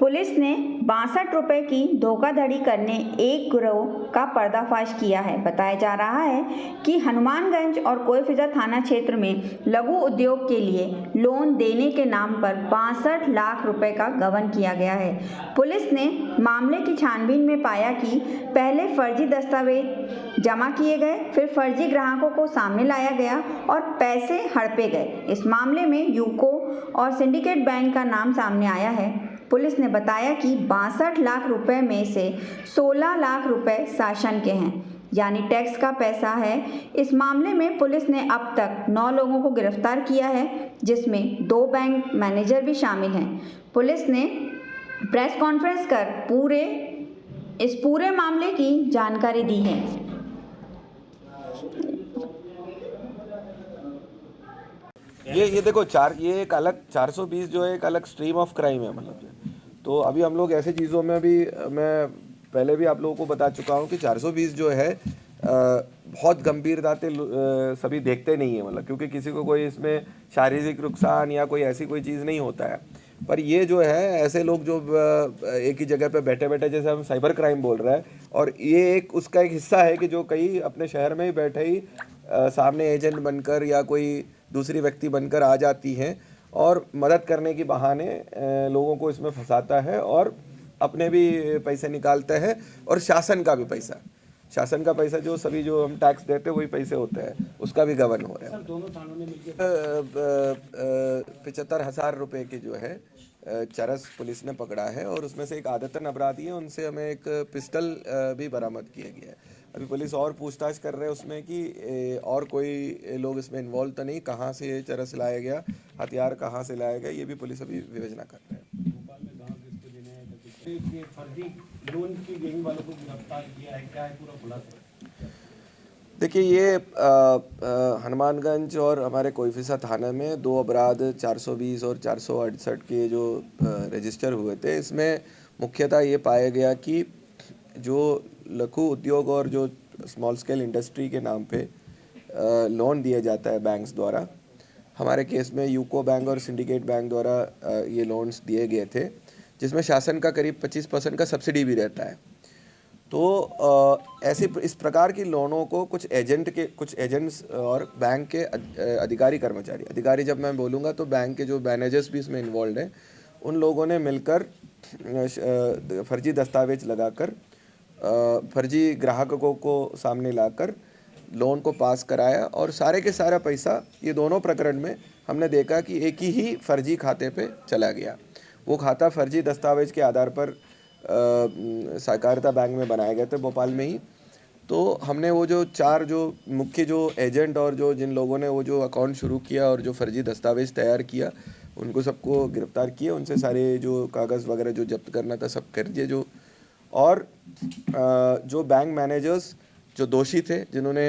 Police ने 62 रुपए की धोखाधड़ी करने एक गिरोह का पर्दाफाश किया है। बताया जा रहा है कि हनुमानगंज और कोईफिजा थाना क्षेत्र में लघु उद्योग के लिए लोन देने के नाम पर 62 लाख रुपए का गबन किया गया है। पुलिस ने मामले की छानबीन में पाया कि पहले फर्जी दस्तावेज जमा किए गए, फिर फर्जी ग्राहकों को सामने लाया गया और पैसे हड़पे गए। इस मामले में यूको और सिंडिकेट बैंक का नाम सामने आया है। पुलिस ने बताया कि 62 लाख रुपए में से 16 लाख रुपए शासन के हैं, यानी टैक्स का पैसा है। इस मामले में पुलिस ने अब तक 9 लोगों को गिरफ्तार किया है, जिसमें 2 बैंक मैनेजर भी शामिल हैं। पुलिस ने प्रेस कॉन्फ्रेंस कर इस पूरे मामले की जानकारी दी है। ये देखो ये एक अलग 420 जो है एक अलग स्ट्रीम ऑफ क्राइम है। मतलब तो अभी हम लोग ऐसी चीज़ों में भी, मैं पहले भी आप लोगों को बता चुका हूँ कि 420 जो है बहुत गंभीरता से सभी देखते नहीं है। मतलब क्योंकि किसी को कोई इसमें शारीरिक नुकसान या कोई ऐसी कोई चीज़ नहीं होता है, पर ये जो है ऐसे लोग जो एक ही जगह पे बैठे बैठे, जैसे हम साइबर क्राइम बोल रहे हैं, और ये एक उसका एक हिस्सा है कि जो कई अपने शहर में ही बैठे ही सामने एजेंट बनकर या कोई दूसरी व्यक्ति बनकर आ जाती हैं और मदद करने की बहाने लोगों को इसमें फंसाता है और अपने भी पैसे निकालता है और शासन का पैसा जो सभी जो हम टैक्स देते हैं वही पैसे होते हैं, उसका भी गबन हो रहा है। दोनों थानों ने मिलकर 75,000 रुपये के जो है चरस पुलिस ने पकड़ा है और उसमें से एक आदतन अपराधी है, उनसे हमें एक पिस्टल भी बरामद किया गया है। अभी पुलिस और पूछताछ कर रहे हैं उसमें कि और कोई लोग इसमें इन्वॉल्व तो नहीं, कहाँ से ये चरस लाया गया, हथियार कहाँ से लाया गया, ये भी पुलिस अभी विवेचना कर रहे हैं। फर्जी लोन की गैंग वालों को गिरफ्तार किया है, क्या है पूरा खुलासा? देखिए, ये हनुमानगंज और हमारे कोईफिजा थाना में 2 अपराध 420 और 468 के जो रजिस्टर हुए थे, इसमें मुख्यतः ये पाया गया कि जो लघु उद्योग और जो स्मॉल स्केल इंडस्ट्री के नाम पे लोन दिया जाता है बैंक्स द्वारा, हमारे केस में यूको बैंक और सिंडिकेट बैंक द्वारा ये लोन्स दिए गए थे, जिसमें शासन का करीब 25% का सब्सिडी भी रहता है। तो ऐसे इस प्रकार की लोनों को कुछ एजेंट्स और बैंक के अधिकारी जब मैं बोलूँगा तो बैंक के जो मैनेजर्स भी इसमें इन्वॉल्व हैं, उन लोगों ने मिलकर फर्जी दस्तावेज लगाकर फर्जी ग्राहकों को सामने लाकर लोन को पास कराया और सारे के सारा पैसा ये दोनों प्रकरण में हमने देखा कि एक ही फर्जी खाते पे चला गया। वो खाता फर्जी दस्तावेज के आधार पर सहकारिता बैंक में बनाए गए थे भोपाल में ही। तो हमने वो जो 4 जो मुख्य जो एजेंट और जो जिन लोगों ने वो जो अकाउंट शुरू किया और जो फर्जी दस्तावेज तैयार किया, उनको सबको गिरफ्तार किया, उनसे सारे जो कागज़ वगैरह जो जब्त करना था सब कर दिए। और जो बैंक मैनेजर्स जो दोषी थे, जिन्होंने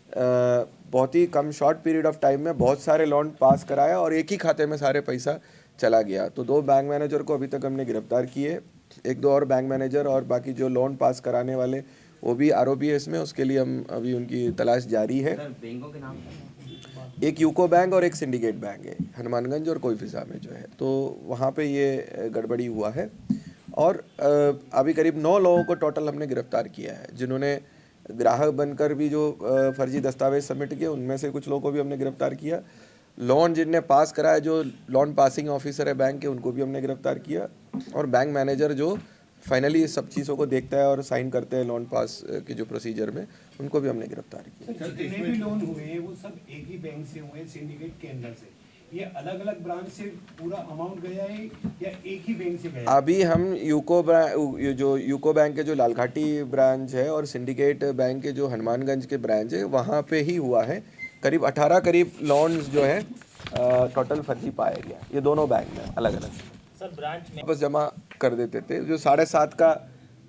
बहुत ही कम शॉर्ट पीरियड ऑफ टाइम में बहुत सारे लोन पास कराया और एक ही खाते में सारे पैसा चला गया, तो 2 बैंक मैनेजर को अभी तक हमने गिरफ्तार किए। 1-2 और बैंक मैनेजर और बाकी जो लोन पास कराने वाले वो भी आरोपी है इसमें, उसके लिए हम अभी उनकी तलाश जारी है। बैंकों के नाम एक यूको बैंक और एक सिंडिकेट बैंक है हनुमानगंज और कोईफिजा में जो है, तो वहाँ पे ये गड़बड़ी हुआ है। और अभी करीब 9 लोगों को टोटल हमने गिरफ्तार किया है, जिन्होंने ग्राहक बनकर भी जो फर्जी दस्तावेज सबमिट किए, उनमें से कुछ लोगों को भी हमने गिरफ्तार किया। लोन जिनने पास कराया, जो लोन पासिंग ऑफिसर है बैंक के, उनको भी हमने गिरफ्तार किया। और बैंक मैनेजर जो फाइनली सब चीज़ों को देखता है और साइन करते हैं लोन पास के जो प्रोसीजर में, उनको भी हमने गिरफ्तार किया। जितने भी लोन हुए हैं वो सब एक ही बैंक से हुए, सिंडिकेट के अंदर से। ये अलग अलग ब्रांच से पूरा अमाउंट गया है या एक ही बैंक से गया है? अभी हम यूको बैंक के जो लालघाटी ब्रांच है और सिंडिकेट बैंक के जो हनुमानगंज के ब्रांच है, वहाँ पे ही हुआ है। करीब 18 लोन्स जो है टोटल फर्जी पाया गया, ये दोनों बैंक में अलग अलग। सर ब्रांच में वापस जमा कर देते थे, जो 7.5 का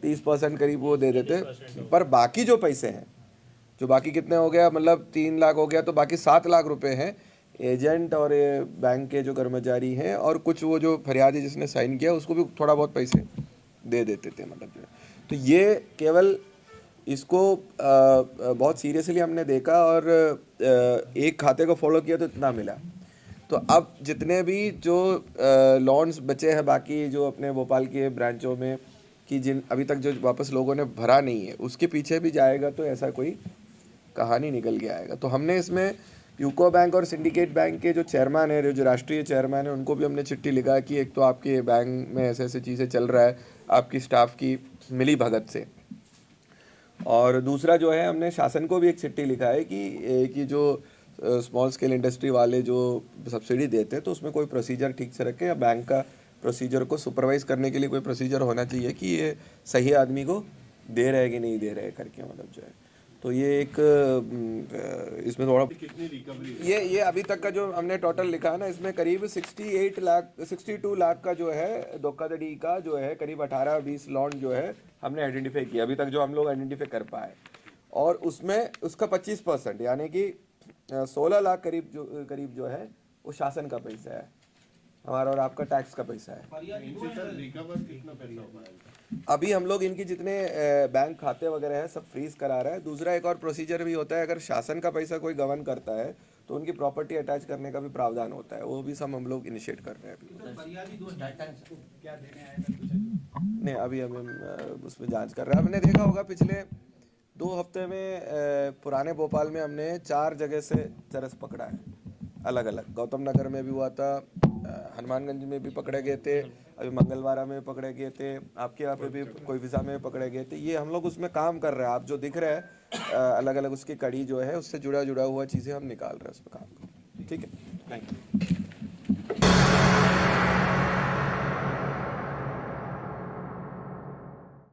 30% करीब वो दे देते, पर बाकी जो पैसे हैं, जो बाकी कितने हो गया, मतलब 3 लाख हो गया, तो बाकी 7 लाख रुपए हैं एजेंट और बैंक के जो कर्मचारी हैं और कुछ वो जो फरियादी जिसने साइन किया उसको भी थोड़ा बहुत पैसे दे देते थे। मतलब जो, तो ये केवल इसको बहुत सीरियसली हमने देखा और एक खाते को फॉलो किया तो इतना मिला। तो अब जितने भी जो लॉन्स बचे हैं बाकी जो अपने भोपाल के ब्रांचों में कि जिन अभी तक जो वापस लोगों ने भरा नहीं है उसके पीछे भी जाएगा तो ऐसा कोई कहानी निकल के आएगा। तो हमने इसमें यूको बैंक और सिंडिकेट बैंक के जो चेयरमैन है, जो राष्ट्रीय चेयरमैन है, उनको भी हमने चिट्ठी लिखा कि एक तो आपके बैंक में ऐसे ऐसे चीज़ें चल रहा है आपकी स्टाफ की मिली भगत से, और दूसरा जो है हमने शासन को भी एक चिट्ठी लिखा है कि जो स्मॉल स्केल इंडस्ट्री वाले जो सब्सिडी देते हैं तो उसमें कोई प्रोसीजर ठीक से रखें, या बैंक का प्रोसीजर को सुपरवाइज करने के लिए कोई प्रोसीजर होना चाहिए कि ये सही आदमी को दे रहे हैं कि नहीं दे रहे करके, मतलब जो है। तो ये एक इसमें थोड़ा कितनी रिकवरी ये अभी तक का जो हमने टोटल लिखा है ना, इसमें करीब 62 लाख का जो है धोखाधड़ी का जो है करीब 18-20 लॉन्ड जो है हमने आइडेंटिफाई किया अभी तक, जो हम लोग आइडेंटिफाई कर पाए, और उसमें उसका 25% यानी कि 16 लाख करीब जो है वो शासन का पैसा है, हमारा और आपका टैक्स का पैसा है। रिकवर कितना पैसा होगा? अभी हम लोग इनकी जितने बैंक खाते वगैरह है सब फ्रीज करा रहे हैं। दूसरा एक और प्रोसीजर भी होता है, अगर शासन का पैसा कोई गबन करता है तो उनकी प्रॉपर्टी अटैच करने का भी प्रावधान होता है, वो भी सब हम लोग इनिशिएट कर रहे हैं अभी। क्या देने आएगा? नहीं, अभी हम उसमें जांच कर रहे हैं। हमने देखा होगा पिछले 2 हफ्ते में पुराने भोपाल में हमने 4 जगह से चरस पकड़ा है अलग अलग। गौतम नगर में भी हुआ था, हनुमानगंज में भी पकड़े गए थे, अभी मंगलवारा में पकड़े गए थे, आपके यहाँ पे भी कोई विसा में पकड़े गए थे। ये हम लोग उसमें काम कर रहे हैं, आप जो दिख रहा है अलग अलग उसकी कड़ी जो है उससे जुड़ा हुआ चीज़ें हम निकाल रहे हैं उसमें काम। ठीक है, थैंक यू।